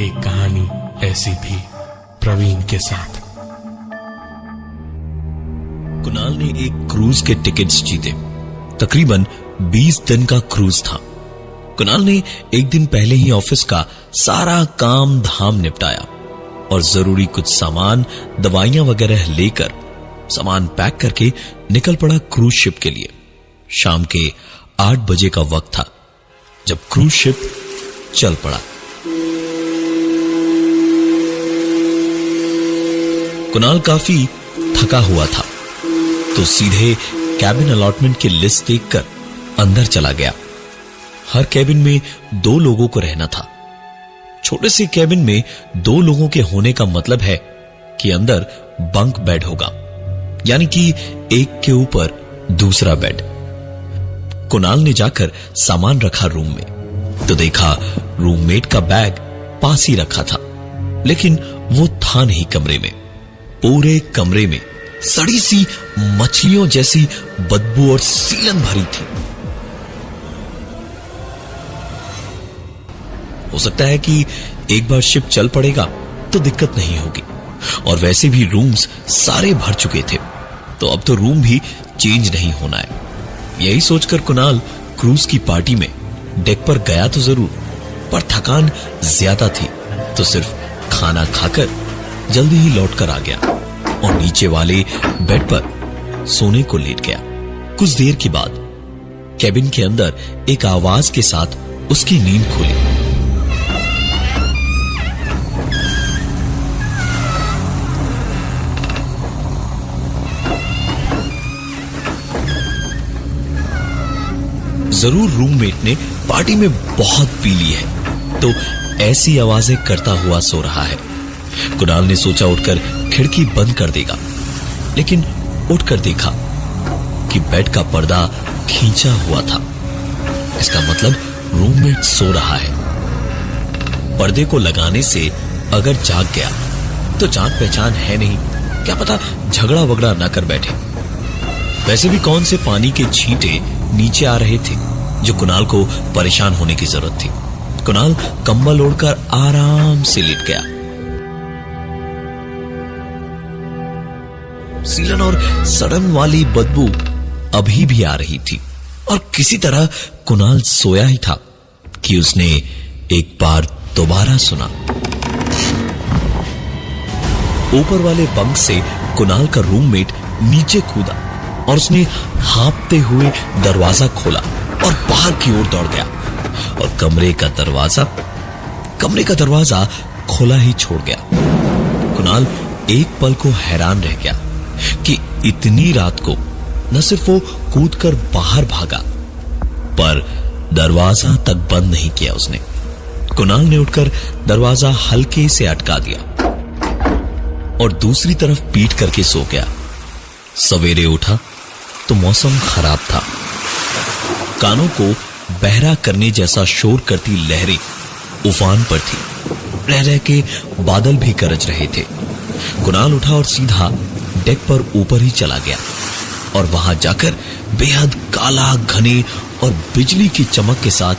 एक कहानी ऐसी भी प्रवीण के साथ। कुणाल ने एक क्रूज के टिकट्स जीते। तकरीबन 20 दिन का क्रूज था। कुणाल ने एक दिन पहले ही ऑफिस का सारा काम धाम निपटाया और जरूरी कुछ सामान, दवाइयां वगैरह लेकर सामान पैक करके निकल पड़ा क्रूज शिप के लिए। शाम के 8 बजे का वक्त था जब क्रूज शिप चल पड़ा। कुणाल काफी थका हुआ था तो सीधे कैबिन अलॉटमेंट की लिस्ट देखकर अंदर चला गया। हर कैबिन में 2 लोगों को रहना था। छोटे से कैबिन में 2 लोगों के होने का मतलब है कि अंदर बंक बेड होगा, यानी कि एक के ऊपर दूसरा बेड। कुणाल ने जाकर सामान रखा रूम में तो देखा रूममेट का बैग पास ही रखा था, लेकिन वो था नहीं कमरे में। पूरे कमरे में सड़ी सी मछलियों जैसी बदबू और सीलन भरी थी। हो सकता है कि एक बार शिप चल पड़ेगा तो दिक्कत नहीं होगी, और वैसे भी रूम्स सारे भर चुके थे तो अब तो रूम भी चेंज नहीं होना है। यही सोचकर कुणाल क्रूज की पार्टी में डेक पर गया तो जरूर, पर थकान ज्यादा थी तो सिर्फ खाना खाकर जल्दी ही लौट कर आ गया और नीचे वाले बेड पर सोने को लेट गया। कुछ देर के बाद कैबिन के अंदर एक आवाज के साथ उसकी नींद खुली। जरूर रूममेट ने पार्टी में बहुत पी ली है तो ऐसी आवाजें करता हुआ सो रहा है। कुणाल ने सोचा उठकर खिड़की बंद कर देगा, लेकिन उठकर देखा कि बेड का पर्दा खींचा हुआ था। इसका मतलब रूममेट सो रहा है। पर्दे को लगाने से अगर जाग गया तो जान पहचान है नहीं, क्या पता झगड़ा वगड़ा ना कर बैठे। वैसे भी कौन से पानी के छींटे नीचे आ रहे थे जो कुणाल को परेशान होने की जरूरत थी। कुणाल कंबल ओढ़कर आराम से लेट गया। सीलन और सड़न वाली बदबू अभी भी आ रही थी और किसी तरह कुणाल सोया ही था कि उसने एक बार दोबारा सुना। ऊपर वाले बंक से कुणाल का रूममेट नीचे कूदा और उसने हाँफते हुए दरवाजा खोला और बाहर की ओर दौड़ गया और कमरे का दरवाजा खुला ही छोड़ गया। कुणाल एक पल को हैरान रह गया कि इतनी रात को न सिर्फ वो कूदकर बाहर भागा, पर दरवाजा तक बंद नहीं किया उसने। कुणाल ने उठकर दरवाजा हल्के से अटका दिया और दूसरी तरफ पीठ करके सो गया। सवेरे उठा तो मौसम खराब था। कानों को बहरा करने जैसा शोर करती लहरें उफान पर थी। रह रह के बादल भी गरज रहे थे। कुणाल उठा और सीधा डेक पर ऊपर ही चला गया और वहां जाकर बेहद काला, घने और बिजली की चमक के साथ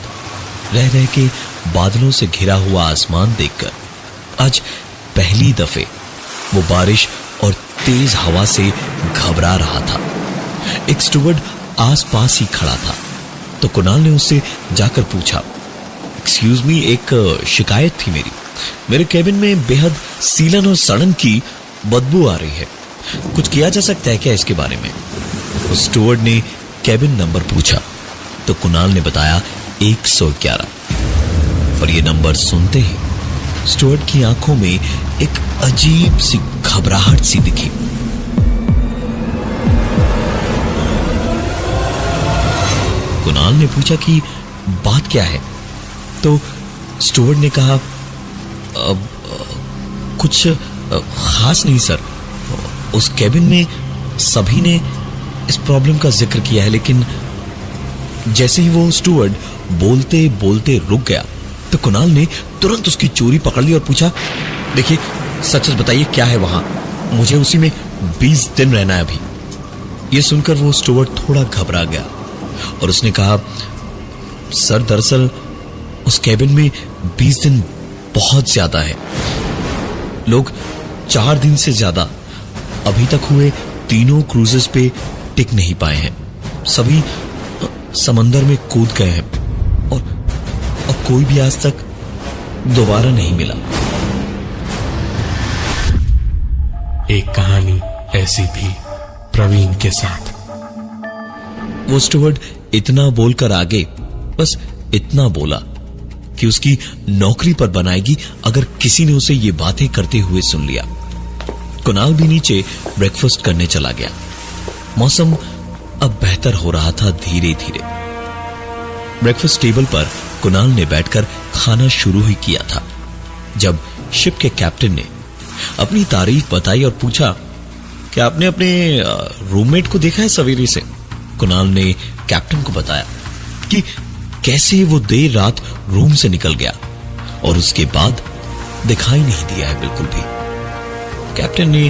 रह रह के बादलों से घिरा हुआ आसमान देखकर आज पहली दफे वो बारिश और तेज हवा से घबरा रहा था। एक स्टूवर्ड आसपास ही खड़ा था तो कुणाल ने उससे जाकर पूछा, एक्सक्यूज मी, एक शिकायत थी मेरे कैबिन में बेहद सीलन और सड़न की बदबू आ रही है। कुछ किया जा सकता है क्या इसके बारे में? उस स्टूवर्ड ने कैबिन नंबर पूछा तो कुणाल ने बताया 111। और ये नंबर सुनते ही स्टूवर्ड की आंखों में एक अजीब सी घबराहट सी दिखी। कुणाल ने पूछा कि बात क्या है, तो स्टूवर्ड ने कहा कुछ खास नहीं सर, उस कैबिन में सभी ने इस प्रॉब्लम का जिक्र किया है, लेकिन जैसे ही वो स्टूवर्ड बोलते बोलते रुक गया तो कुणाल ने तुरंत उसकी चोरी पकड़ ली और पूछा, देखिए सच सच बताइए क्या है वहां, मुझे उसी में 20 दिन रहना है अभी। ये सुनकर वो स्टूवर्ड थोड़ा घबरा गया और उसने कहा, सर दरअसल उस कैबिन में 20 दिन बहुत ज्यादा है। लोग 4 दिन से ज्यादा अभी तक हुए तीनों क्रूजेस पे टिक नहीं पाए हैं। सभी समंदर में कूद गए हैं और कोई भी आज तक दोबारा नहीं मिला। एक कहानी ऐसी भी प्रवीण के साथ। वो स्टुअर्ड इतना बोलकर आगे बस इतना बोला कि उसकी नौकरी पर बनाएगी अगर किसी ने उसे ये बातें करते हुए सुन लिया। कुणाल भी नीचे ब्रेकफास्ट करने चला गया। मौसम अब बेहतर हो रहा था धीरे धीरे। ब्रेकफास्ट टेबल पर कुणाल ने बैठकर खाना शुरू ही किया था जब शिप के कैप्टन ने अपनी तारीफ बताई और पूछा कि आपने अपने रूममेट को देखा है सवेरे से। कुणाल ने कैप्टन को बताया कि कैसे वो देर रात रूम से निकल गया और उसके बाद दिखाई नहीं दिया है बिल्कुल भी। कैप्टन ने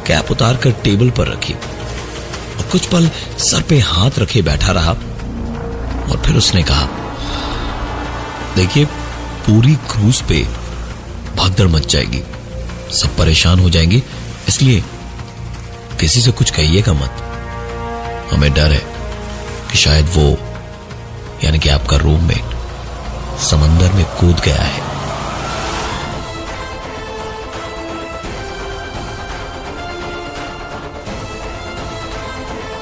कैप उतारकर टेबल पर रखी और कुछ पल सर पे हाथ रखे बैठा रहा और फिर उसने कहा, देखिए पूरी क्रूज पे भागदड़ मच जाएगी, सब परेशान हो जाएंगे, इसलिए किसी से कुछ कहिएगा मत। हमें डर है कि शायद वो यानी कि आपका रूममेट समंदर में कूद गया है।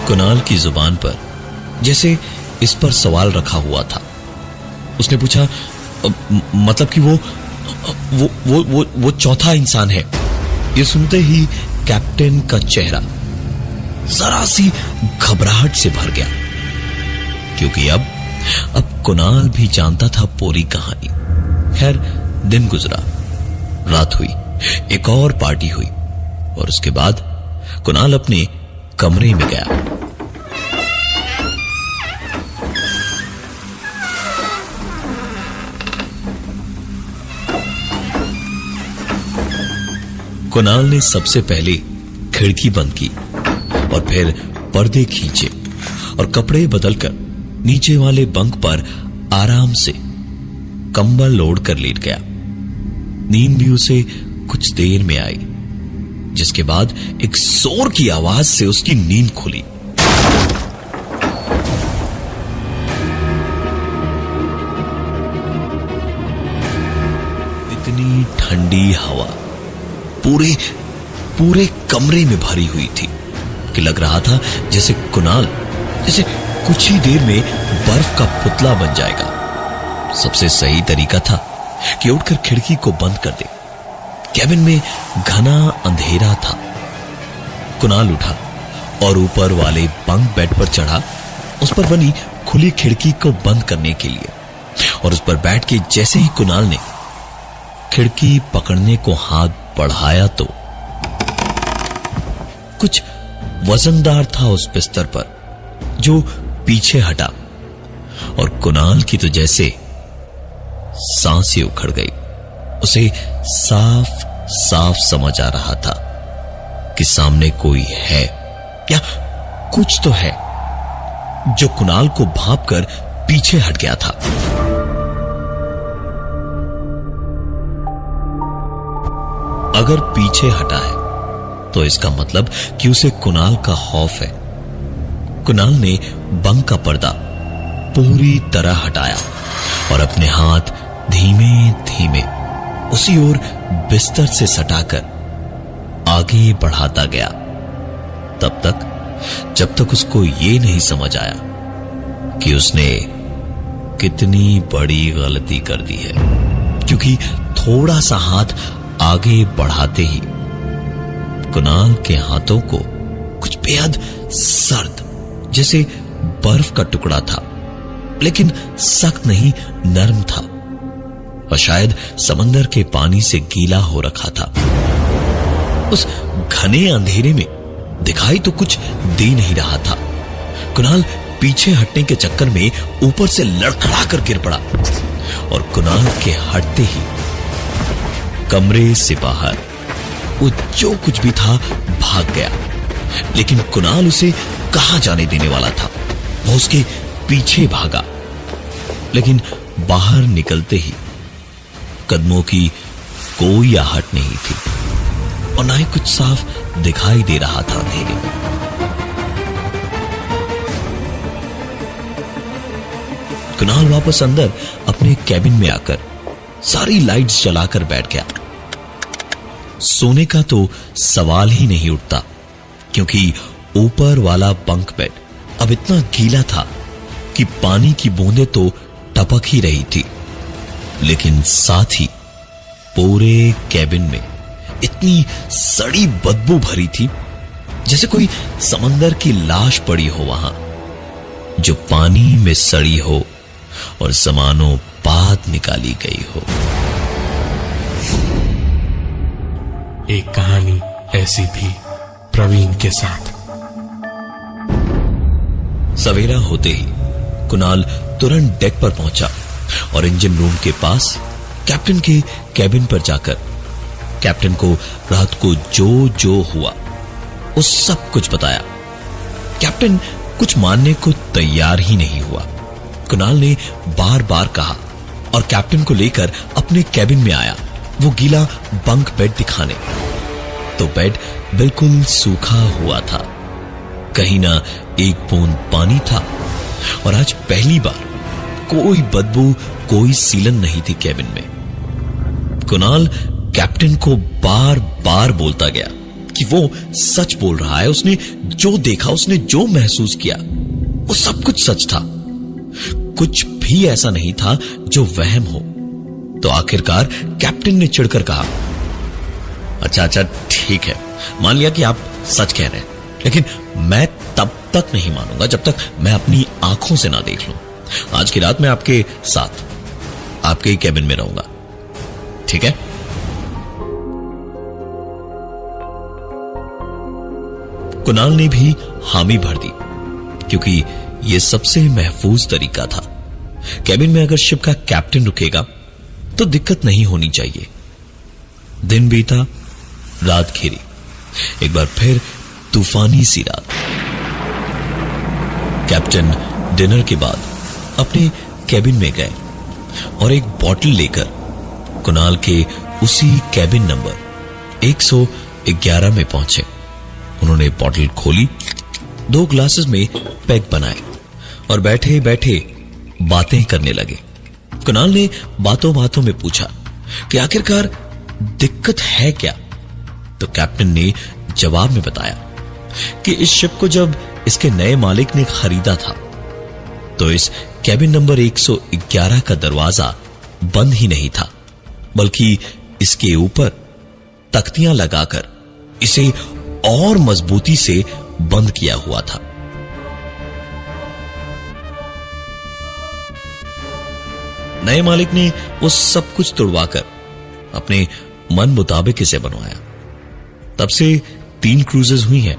कुणाल की जुबान पर जैसे इस पर सवाल रखा हुआ था। उसने पूछा, मतलब कि वो चौथा इंसान है। ये सुनते ही कैप्टन का चेहरा जरा सी घबराहट से भर गया, क्योंकि अब कुणाल भी जानता था पूरी कहानी। खैर दिन गुजरा, रात हुई, एक और पार्टी हुई और उसके बाद कुणाल अपने कमरे में गया। कुणाल ने सबसे पहले खिड़की बंद की और फिर पर्दे खींचे और कपड़े बदलकर नीचे वाले बंक पर आराम से कंबल ओढ़कर लेट गया। नींद भी उसे कुछ देर में आई, जिसके बाद एक जोर की आवाज से उसकी नींद खुली। इतनी ठंडी हवा पूरे कमरे में भरी हुई थी कि लग रहा था जैसे कुणाल जैसे कुछ ही देर में बर्फ का पुतला बन जाएगा। सबसे सही तरीका था कि उठकर खिड़की को बंद कर दे। कैबिन में घना अंधेरा था। कुणाल उठा और ऊपर वाले बंक बेड पर चढ़ा, उस पर बनी खुली खिड़की को बंद करने के लिए, और उस पर बैठ के जैसे ही कुणाल ने खिड़की पकड़ने को हाथ बढ़ाया तो कुछ वजनदार था उस बिस्तर पर जो पीछे हटा, और कुणाल की तो जैसे सांसें उखड़ गई। उसे साफ साफ समझ आ रहा था कि सामने कोई है या कुछ तो है जो कुणाल को भांपकर पीछे हट गया था। अगर पीछे हटा है तो इसका मतलब कि उसे कुणाल का खौफ है। कुणाल ने बंक का पर्दा पूरी तरह हटाया और अपने हाथ धीमे धीमे उसी ओर बिस्तर से सटाकर आगे बढ़ाता गया, तब तक जब तक उसको ये नहीं समझ आया कि उसने कितनी बड़ी गलती कर दी है, क्योंकि थोड़ा सा हाथ आगे बढ़ाते ही कुणाल के हाथों को कुछ बेहद सर्द जैसे बर्फ का टुकड़ा था, लेकिन सख्त नहीं, नरम था और शायद समंदर के पानी से गीला हो रखा था। उस घने अंधेरे में दिखाई तो कुछ दे नहीं रहा था। कुणाल पीछे हटने के चक्कर में ऊपर से लड़खड़ाकर गिर पड़ा और कुणाल के हटते ही कमरे से बाहर वो जो कुछ भी था भाग गया, लेकिन कुणाल उसे कहां जाने देने वाला था। वो उसके पीछे भागा, लेकिन बाहर निकलते ही कदमों की कोई आहट नहीं थी और ना ही कुछ साफ दिखाई दे रहा था अंधेरे में। कुणाल वापस अंदर अपने कैबिन में आकर सारी लाइट्स जलाकर बैठ गया। सोने का तो सवाल ही नहीं उठता, क्योंकि ऊपर वाला बंक बेड अब इतना गीला था कि पानी की बूंदें तो टपक ही रही थी, लेकिन साथ ही पूरे कैबिन में इतनी सड़ी बदबू भरी थी जैसे कोई समंदर की लाश पड़ी हो वहां, जो पानी में सड़ी हो और समानों बाद निकाली गई हो। एक कहानी ऐसी भी प्रवीण के साथ। सवेरा होते ही कुणाल तुरंत डेक पर पहुंचा और इंजन रूम के पास कैप्टन के कैबिन पर जाकर कैप्टन को रात को जो जो हुआ वो सब कुछ बताया। कैप्टन कुछ मानने को तैयार ही नहीं हुआ। कुणाल ने बार बार कहा और कैप्टन को लेकर अपने कैबिन में आया वो गीला बंक बेड दिखाने। तो बेड बिल्कुल सूखा हुआ था, कहीं ना एक बूंद पानी था और आज पहली बार कोई बदबू, कोई सीलन नहीं थी कैबिन में। कुणाल कैप्टन को बार बार बोलता गया कि वो सच बोल रहा है, उसने जो देखा, उसने जो महसूस किया वो सब कुछ सच था, कुछ भी ऐसा नहीं था जो वहम हो। तो आखिरकार कैप्टन ने चिढ़कर कहा, अच्छा ठीक है, मान लिया कि आप सच कह रहे हैं, लेकिन मैं तब तक नहीं मानूंगा जब तक मैं अपनी आंखों से ना देख लूं। आज की रात मैं आपके साथ आपके ही कैबिन में रहूंगा, ठीक है? कुणाल ने भी हामी भर दी, क्योंकि यह सबसे महफूज तरीका था। कैबिन में अगर शिप का कैप्टन रुकेगा तो दिक्कत नहीं होनी चाहिए। दिन बीता, रात घिरी, एक बार फिर तूफानी सी रात। कैप्टन डिनर के बाद अपने कैबिन में गए और एक बॉटल लेकर कुणाल के उसी कैबिन नंबर 111 में पहुंचे। उन्होंने बॉटल खोली, 2 ग्लासेस में पैग बनाए और बैठे बैठे बातें करने लगे। कुणाल ने बातों बातों में पूछा कि आखिरकार दिक्कत है क्या? तो कैप्टन ने जवाब में बताया कि इस शिप को जब इसके नए मालिक ने खरीदा था तो इस कैबिन नंबर 111 का दरवाजा बंद ही नहीं था, बल्कि इसके ऊपर तख्तियां लगाकर इसे और मजबूती से बंद किया हुआ था। नए मालिक ने वो सब कुछ तुड़वाकर अपने मन मुताबिक इसे बनवाया। तब से 3 क्रूजेस हुई हैं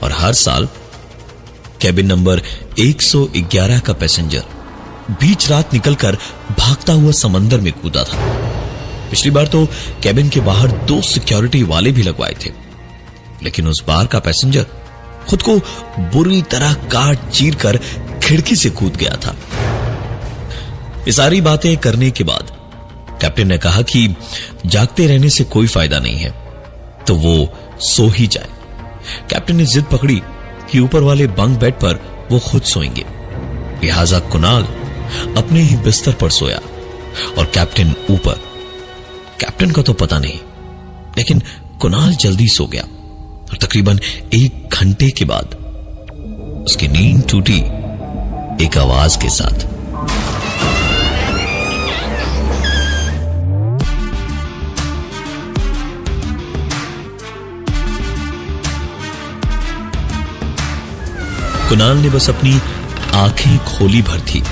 और हर साल कैबिन नंबर 111 का पैसेंजर बीच रात निकलकर भागता हुआ समंदर में कूदा था। पिछली बार तो कैबिन के बाहर 2 सिक्योरिटी वाले भी लगवाए थे, लेकिन उस बार का पैसेंजर खुद को बुरी तरह काट चीर कर खिड़की से कूद गया था। ये सारी बातें करने के बाद कैप्टन ने कहा कि जागते रहने से कोई फायदा नहीं है, तो वो सो ही जाए। कैप्टन ने जिद पकड़ी कि ऊपर वाले बंक बेड पर वो खुद सोएंगे। लिहाजा कुणाल अपने ही बिस्तर पर सोया और कैप्टन ऊपर। कैप्टन का तो पता नहीं, लेकिन कुणाल जल्दी सो गया और तकरीबन 1 घंटे के बाद उसकी नींद टूटी एक आवाज के साथ। कुणाल ने बस अपनी आंखें खोली भर थी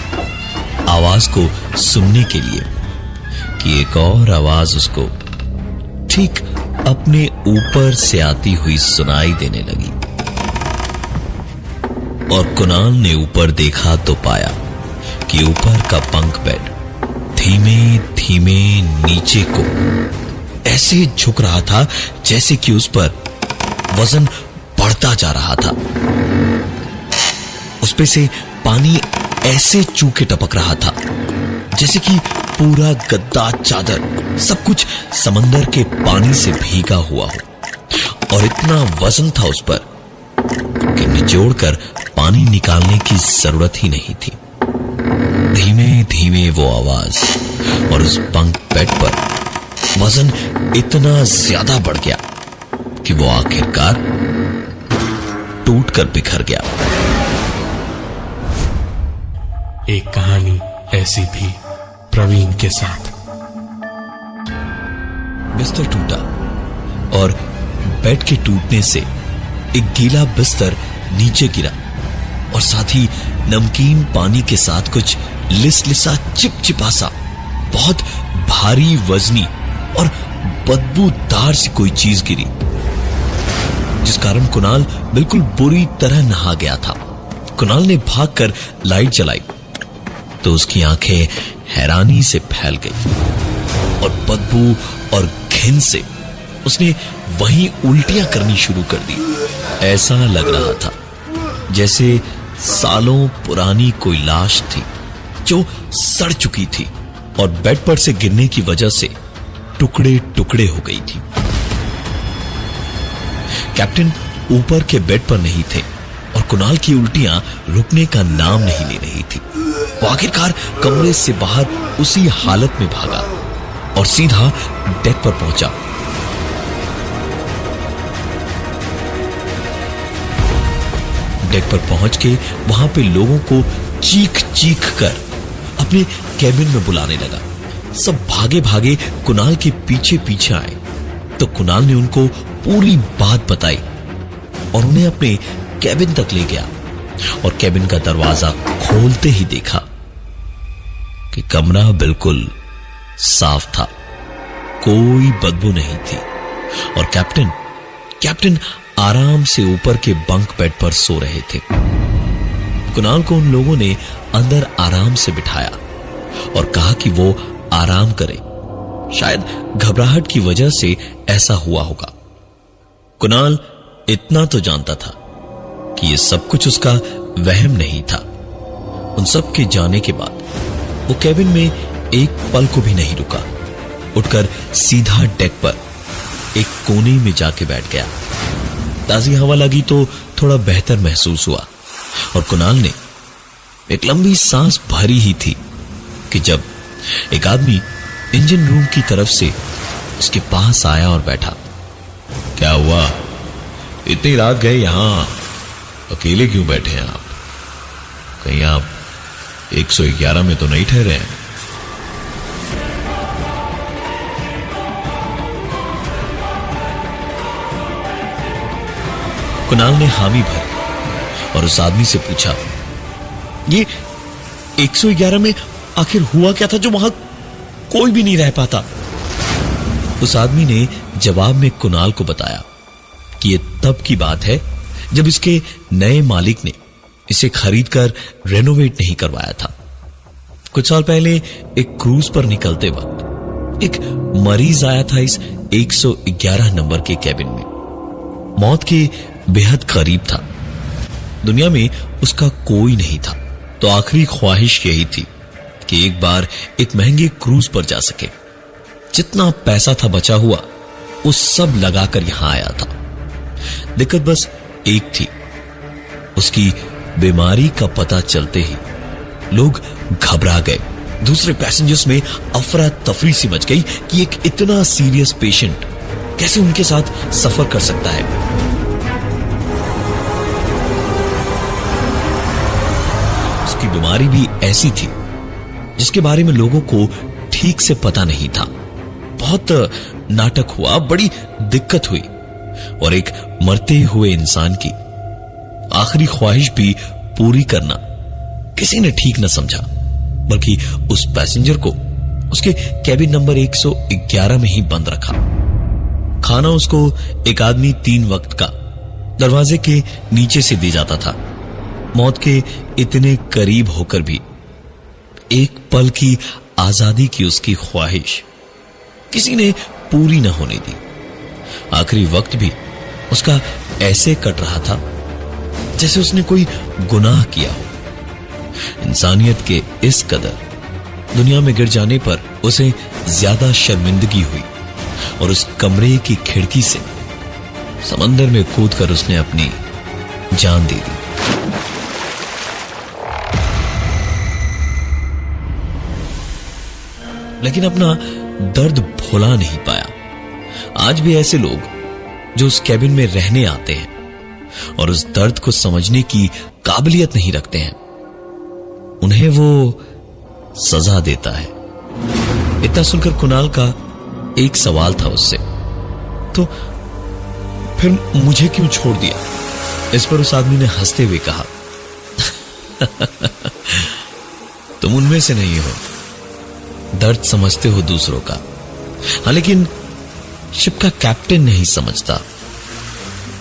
आवाज को सुनने के लिए कि एक और आवाज उसको ठीक अपने ऊपर से आती हुई सुनाई देने लगी। और कुणाल ने ऊपर देखा तो पाया कि ऊपर का बंक बेड धीमे धीमे नीचे को ऐसे झुक रहा था जैसे कि उस पर वजन बढ़ता जा रहा था। उस पे से पानी ऐसे चूके टपक रहा था जैसे कि पूरा गद्दा, चादर, सब कुछ समंदर के पानी से भीगा हुआ हो और इतना वजन था उस पर कि निचोड़कर पानी निकालने की जरूरत ही नहीं थी। धीमे धीमे वो आवाज और उस बंक बेड पर वजन इतना ज्यादा बढ़ गया कि वो आखिरकार टूटकर बिखर गया। एक कहानी ऐसी भी प्रवीण के साथ। बिस्तर टूटा और बेड के टूटने से एक गीला बिस्तर नीचे गिरा और साथ ही नमकीन पानी के साथ कुछ लिसलिसा चिपचिपा सा बहुत भारी वजनी और बदबूदार सी कोई चीज गिरी, जिस कारण कुणाल बिल्कुल बुरी तरह नहा गया था। कुणाल ने भागकर लाइट जलाई तो उसकी आंखें हैरानी से फैल गई और बदबू और घिन से उसने वहीं उल्टियां करनी शुरू कर दी। ऐसा लग रहा था जैसे सालों पुरानी कोई लाश थी जो सड़ चुकी थी और बेड पर से गिरने की वजह से टुकड़े टुकड़े हो गई थी। कैप्टन ऊपर के बेड पर नहीं थे और कुणाल की उल्टियां रुकने का नाम नहीं ले रही थी। वो आखिरकार कमरे से बाहर उसी हालत में भागा और सीधा डेक पर पहुंचा। डेक पर पहुंच के वहां पे लोगों को चीख चीख कर अपने कैबिन में बुलाने लगा। सब भागे भागे कुणाल के पीछे पीछे आए तो कुणाल ने उनको पूरी बात बताई और उन्हें अपने कैबिन तक ले गया और कैबिन का दरवाजा खोलते ही देखा कि कमरा बिल्कुल साफ था, कोई बदबू नहीं थी और कैप्टन आराम से ऊपर के बंक बेड पर सो रहे थे। कुणाल को उन लोगों ने अंदर आराम से बिठाया और कहा कि वो आराम करे, शायद घबराहट की वजह से ऐसा हुआ होगा। कुणाल इतना तो जानता था कि ये सब कुछ उसका वहम नहीं था। उन सब के जाने के बाद वो कैबिन में एक पल को भी नहीं रुका, उठकर सीधा डेक पर एक कोने में जाके बैठ गया। ताजी हवा लगी तो थोड़ा बेहतर महसूस हुआ और कुणाल ने एक लंबी सांस भरी ही थी कि जब एक आदमी इंजन रूम की तरफ से उसके पास आया और बैठा। क्या हुआ, इतनी रात गए यहां अकेले क्यों बैठे हैं आप? कहीं आप 111 में तो नहीं ठहरे हैं? कुणाल ने हामी भरी और उस आदमी से पूछा, ये 111 में आखिर हुआ क्या था जो वहां कोई भी नहीं रह पाता? उस आदमी ने जवाब में कुणाल को बताया कि ये तब की बात है जब इसके नए मालिक ने इसे खरीदकर रेनोवेट नहीं करवाया था। कुछ साल पहले एक क्रूज पर निकलते वक्त एक मरीज आया था इस 111 नंबर के कैबिन में। मौत के बेहद करीब था, दुनिया में उसका कोई नहीं था, तो आखिरी ख्वाहिश यही थी कि एक बार एक महंगे क्रूज पर जा सके। जितना पैसा था बचा हुआ वो सब लगाकर यहां आया था। दिक्कत बस एक थी, उसकी बीमारी का पता चलते ही लोग घबरा गए। दूसरे पैसेंजर्स में अफरा तफरी सी मच गई कि एक इतना सीरियस पेशेंट कैसे उनके साथ सफर कर सकता है। उसकी बीमारी भी ऐसी थी जिसके बारे में लोगों को ठीक से पता नहीं था। बहुत नाटक हुआ, बड़ी दिक्कत हुई और एक मरते हुए इंसान की आखिरी ख्वाहिश भी पूरी करना किसी ने ठीक न समझा, बल्कि उस पैसेंजर को उसके कैबिन नंबर 111 में ही बंद रखा। खाना उसको एक आदमी 3 वक्त का दरवाजे के नीचे से दे जाता था। मौत के इतने करीब होकर भी एक पल की आजादी की उसकी ख्वाहिश किसी ने पूरी न होने दी। आखिरी वक्त भी उसका ऐसे कट रहा था जैसे उसने कोई गुनाह किया हो। इंसानियत के इस कदर दुनिया में गिर जाने पर उसे ज्यादा शर्मिंदगी हुई और उस कमरे की खिड़की से समंदर में कूदकर उसने अपनी जान दे दी। लेकिन अपना दर्द भुला नहीं पाया। आज भी ऐसे लोग जो उस कैबिन में रहने आते हैं और उस दर्द को समझने की काबिलियत नहीं रखते हैं, उन्हें वो सजा देता है। इतना सुनकर कुणाल का एक सवाल था उससे, तो फिर मुझे क्यों छोड़ दिया? इस पर उस आदमी ने हंसते हुए कहा, तुम उनमें से नहीं हो, दर्द समझते हो दूसरों का। हाँ, लेकिन शिप का कैप्टन नहीं समझता,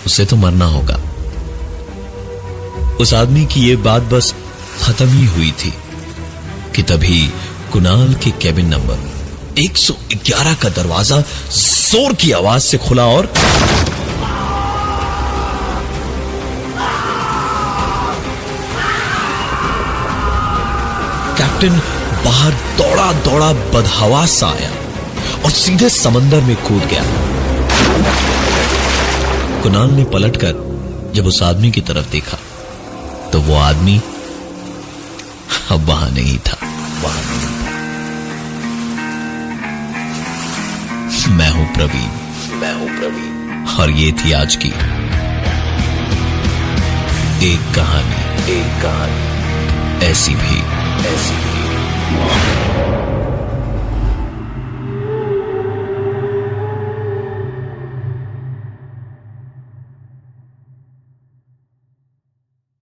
उसे तो मरना होगा। उस आदमी की यह बात बस खत्म ही हुई थी कि तभी कुणाल के केबिन नंबर 111 का दरवाजा जोर की आवाज से खुला और कैप्टन बाहर दौड़ा दौड़ा बदहवास सा आया और सीधे समंदर में कूद गया। कुणाल ने पलटकर जब उस आदमी की तरफ देखा तो वो आदमी अब वहां नहीं था। मैं हूं प्रवीण और ये थी आज की एक कहानी ऐसी भी